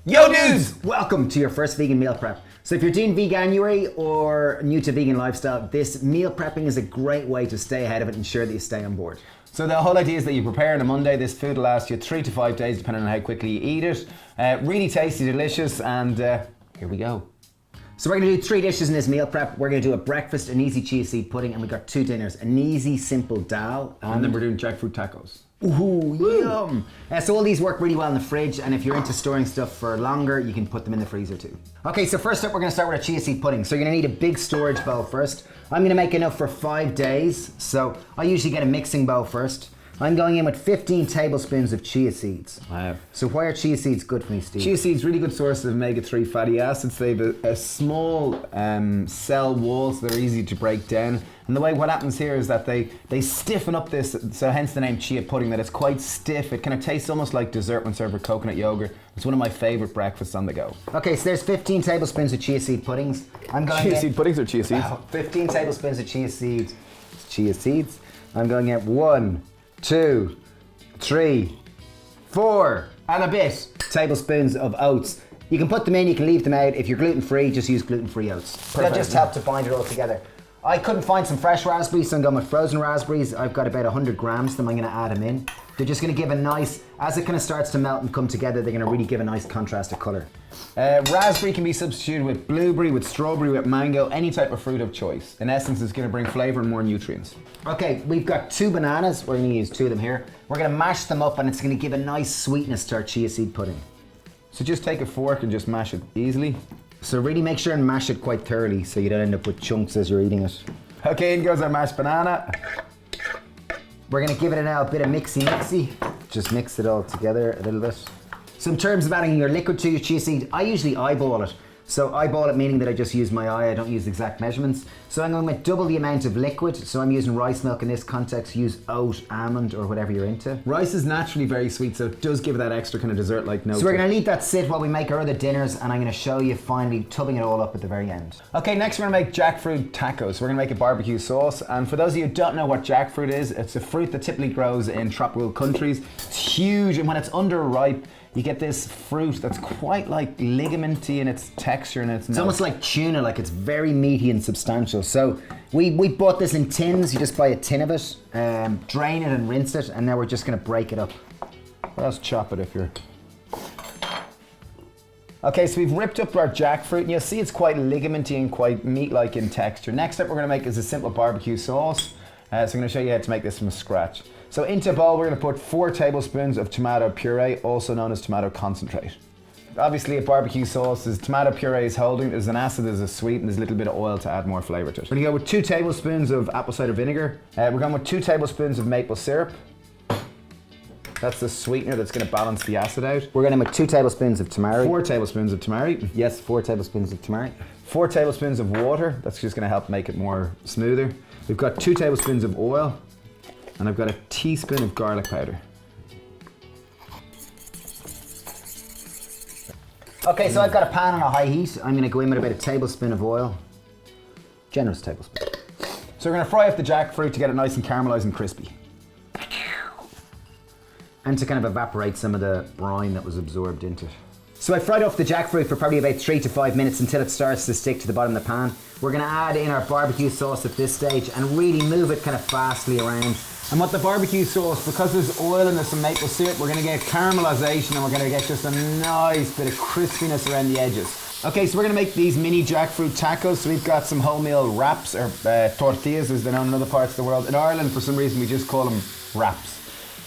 Yo dudes! Welcome to your first vegan meal prep. So if you're doing Veganuary or new to vegan lifestyle, this meal prepping is a great way to stay ahead of it and ensure that you stay on board. So the whole idea is that you prepare on a Monday. This food will last you 3 to 5 days depending on how quickly you eat it. Really tasty, delicious, and here we go. So we're going to do 3 dishes in this meal prep. We're going to do a breakfast, an easy chia seed pudding, and we've got 2 dinners, an easy simple dal. And then we're doing jackfruit tacos. Ooh, yum! So all these work really well in the fridge, and if you're into storing stuff for longer, you can put them in the freezer too. Okay, so first up we're going to start with our chia seed pudding. So you're going to need a big storage bowl first. I'm going to make enough for 5 days, so I usually get a mixing bowl first. I'm going in with 15 tablespoons of chia seeds. Wow. So why are chia seeds good for me, Steve? Chia seeds, really good source of omega-3 fatty acids. They have a small cell wall, so they're easy to break down. And the way what happens here is that they stiffen up this, so hence the name chia pudding, that it's quite stiff. It kind of tastes almost like dessert when served with coconut yogurt. It's one of my favorite breakfasts on the go. Okay, so there's 15 tablespoons of chia seed puddings. Chia seed puddings or chia seeds? 15 tablespoons of chia seeds. Chia seeds. I'm going at 1, 2, 3, 4, and a bit tablespoons of oats. You can put them in, you can leave them out. If you're gluten-free, just use gluten-free oats. That'll just help to bind it all together. I couldn't find some fresh raspberries, so I'm going with frozen raspberries. I've got about 100 grams of them. I'm going to add them in. They're just going to give a nice, as it kind of starts to melt and come together, they're going to really give a nice contrast of colour. Raspberry can be substituted with blueberry, with strawberry, with mango, any type of fruit of choice. In essence, it's going to bring flavour and more nutrients. Okay, we've got 2 bananas. We're going to use 2 of them here. We're going to mash them up and it's going to give a nice sweetness to our chia seed pudding. So just take a fork and just mash it easily. So really make sure and mash it quite thoroughly so you don't end up with chunks as you're eating it. Okay, in goes our mashed banana. We're going to give it now a bit of mixy. Just mix it all together a little bit. So in terms of adding your liquid to your chia seed, I usually eyeball it. So eyeball it meaning that I just use my eye, I don't use exact measurements. So I'm going with double the amount of liquid. So I'm using rice milk in this context. Use oat, almond, or whatever you're into. Rice is naturally very sweet, so it does give that extra kind of dessert-like note. So we're going to leave that sit while we make our other dinners, and I'm going to show you finally tubbing it all up at the very end. Okay, next we're going to make jackfruit tacos. We're going to make a barbecue sauce, and for those of you who don't know what jackfruit is, it's a fruit that typically grows in tropical countries. It's huge, and when it's underripe, you get this fruit that's quite like ligamenty in its texture and its almost like tuna, like it's very meaty and substantial. So we bought this in tins. You just buy a tin of it, drain it and rinse it, and now we're just going to break it up. Well, let's chop it if you're... Okay, so we've ripped up our jackfruit, and you'll see it's quite ligamenty and quite meat-like in texture. Next up we're going to make is a simple barbecue sauce. So I'm going to show you how to make this from scratch. So into a bowl we're going to put 4 tablespoons of tomato puree, also known as tomato concentrate. Obviously a barbecue sauce is tomato puree is holding, there's an acid, there's a sweet, and there's a little bit of oil to add more flavour to it. We're going to go with 2 tablespoons of apple cider vinegar. We're going with 2 tablespoons of maple syrup. That's the sweetener that's going to balance the acid out. We're going to make 2 tablespoons of tamari. 4 tablespoons of tamari. Yes, 4 tablespoons of tamari. 4 tablespoons of water. That's just going to help make it more smoother. We've got 2 tablespoons of oil, and I've got a teaspoon of garlic powder. Okay, so I've got a pan on a high heat. I'm going to go in with about a tablespoon of oil. Generous tablespoon. So we're going to fry up the jackfruit to get it nice and caramelised and crispy. And to kind of evaporate some of the brine that was absorbed into it. So I fried off the jackfruit for probably about 3 to 5 minutes until it starts to stick to the bottom of the pan. We're going to add in our barbecue sauce at this stage and really move it kind of fastly around. And what the barbecue sauce, because there's oil and there's some maple syrup, we're going to get caramelization and we're going to get just a nice bit of crispiness around the edges. Okay, so we're going to make these mini jackfruit tacos. So we've got some wholemeal wraps, or tortillas as they're known in other parts of the world. In Ireland, for some reason, we just call them wraps.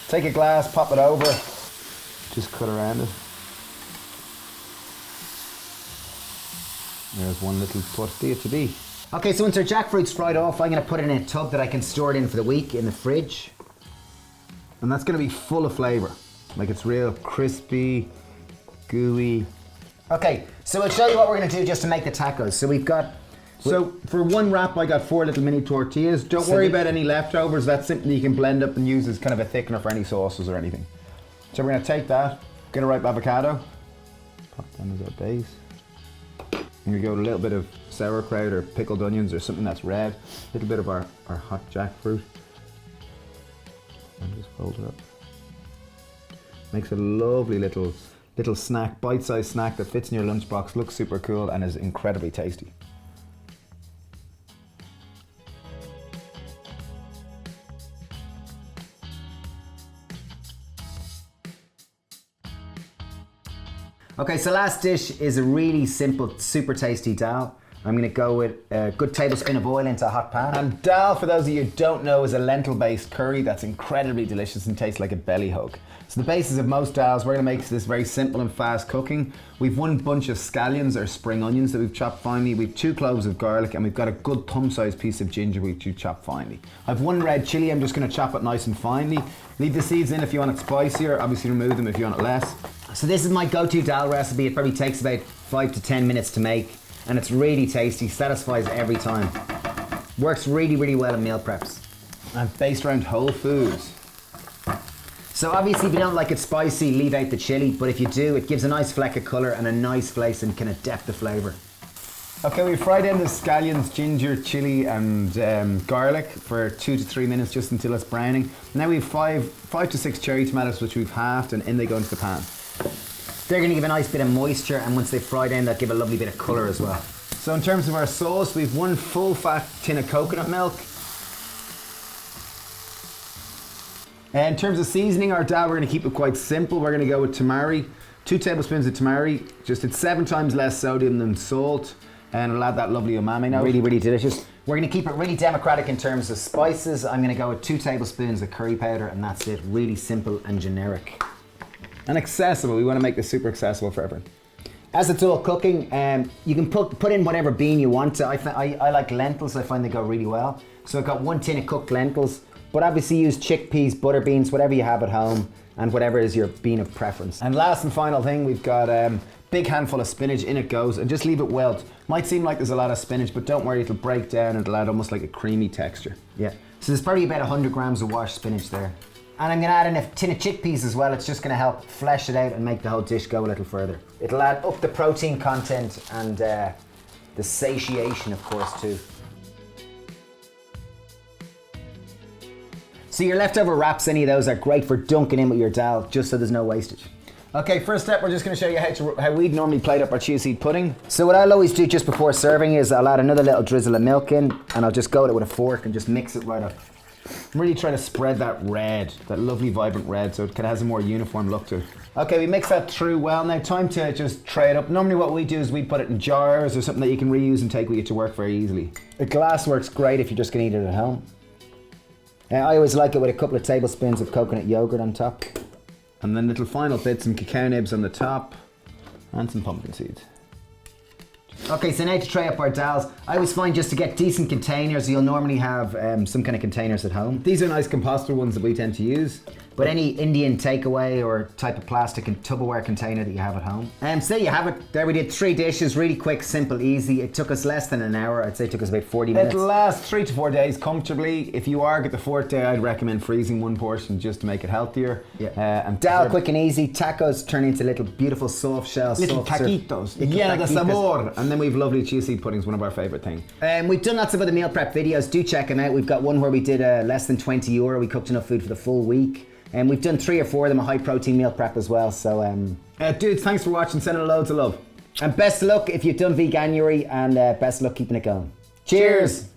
Take a glass, pop it over, just cut around it. There's one little tortilla to be. Okay, so once our jackfruit's fried off, I'm going to put it in a tub that I can store it in for the week in the fridge. And that's going to be full of flavour. Like it's real crispy, gooey. Okay, so I'll show you what we're going to do just to make the tacos. So we've got... So for one wrap, I got 4 little mini tortillas. Don't worry about any leftovers. That's something you can blend up and use as kind of a thickener for any sauces or anything. So we're going to take that, get a ripe avocado, pop that as our base. And we go with a little bit of sauerkraut or pickled onions or something that's red. A little bit of our hot jackfruit. And just fold it up. Makes a lovely little little snack, bite-sized snack that fits in your lunchbox, looks super cool and is incredibly tasty. Okay, so last dish is a really simple, super tasty dal. I'm gonna go with a good tablespoon of oil into a hot pan. And dal, for those of you who don't know, is a lentil-based curry that's incredibly delicious and tastes like a belly hug. So the basis of most dals, we're gonna make this very simple and fast cooking. We've one bunch of scallions or spring onions that we've chopped finely. We've 2 cloves of garlic, and we've got a good thumb-sized piece of ginger which we've chopped finely. I've 1 red chilli. I'm just gonna chop it nice and finely. Leave the seeds in if you want it spicier. Obviously remove them if you want it less. So this is my go-to dal recipe. It probably takes about 5 to 10 minutes to make, and it's really tasty, satisfies every time. Works really, really well in meal preps. And based around whole foods. So obviously if you don't like it spicy, leave out the chili, but if you do, it gives a nice fleck of colour and a nice place and kind of depth of flavour. Okay, we fried in the scallions, ginger, chili and garlic for 2 to 3 minutes just until it's browning. Now we have 5 to 6 cherry tomatoes which we've halved, and in they go into the pan. They're going to give a nice bit of moisture, and once they fry down, they'll give a lovely bit of colour as well. So in terms of our sauce, we've 1 full fat tin of coconut milk. In terms of seasoning our dal, we're going to keep it quite simple. We're going to go with tamari, 2 tablespoons of tamari. Just it's 7 times less sodium than salt, and it'll add that lovely umami note. Really, really delicious. We're going to keep it really democratic in terms of spices. I'm going to go with 2 tablespoons of curry powder, and that's it. Really simple and generic. And accessible. We want to make this super accessible for everyone. As it's all cooking, you can put in whatever bean you want to. I like lentils. I find they go really well. So I've got 1 tin of cooked lentils, but obviously use chickpeas, butter beans, whatever you have at home, and whatever is your bean of preference. And last and final thing, we've got big handful of spinach. In it goes, and just leave it wilt. Might seem like there's a lot of spinach, but don't worry, it'll break down and it'll add almost like a creamy texture. Yeah. So there's probably about 100 grams of washed spinach there. And I'm going to add in a tin of chickpeas as well. It's just going to help flesh it out and make the whole dish go a little further. It'll add up the protein content and the satiation, of course, too. So your leftover wraps, any of those are great for dunking in with your dal, just so there's no wastage. Okay, first step, we're just going to show you how we'd normally plate up our chia seed pudding. So what I'll always do just before serving is I'll add another little drizzle of milk in, and I'll just go at it with a fork and just mix it right up. I'm really trying to spread that red, that lovely vibrant red, so it kind of has a more uniform look to it. Okay, we mix that through well. Now time to just tray it up. Normally what we do is we put it in jars or something that you can reuse and take with you to work very easily. A glass works great if you're just going to eat it at home. I always like it with a couple of tablespoons of coconut yogurt on top. And then little final bits, some cacao nibs on the top and some pumpkin seeds. Okay, so now to tray up our dals, I always find just to get decent containers, you'll normally have some kind of containers at home. These are nice composter ones that we tend to use. But any Indian takeaway or type of plastic and Tupperware container that you have at home. So there you have it. There we did 3 dishes, really quick, simple, easy. It took us less than an hour. I'd say it took us about 40 minutes. It'll last 3 to 4 days comfortably. If you are at the 4th day, I'd recommend freezing 1 portion just to make it healthier. Yeah. And dal, quick and easy. Tacos turn into little beautiful soft shells. Little taquitos. Llena de sabor. And then we've lovely chia seed puddings, one of our favourite things. We've done lots of other meal prep videos. Do check them out. We've got one where we did less than €20. We cooked enough food for the full week. And we've done 3 or 4 of them, a high protein meal prep as well. So, dudes, thanks for watching. Sending loads of love. And best of luck if you've done Veganuary, and best of luck keeping it going. Cheers.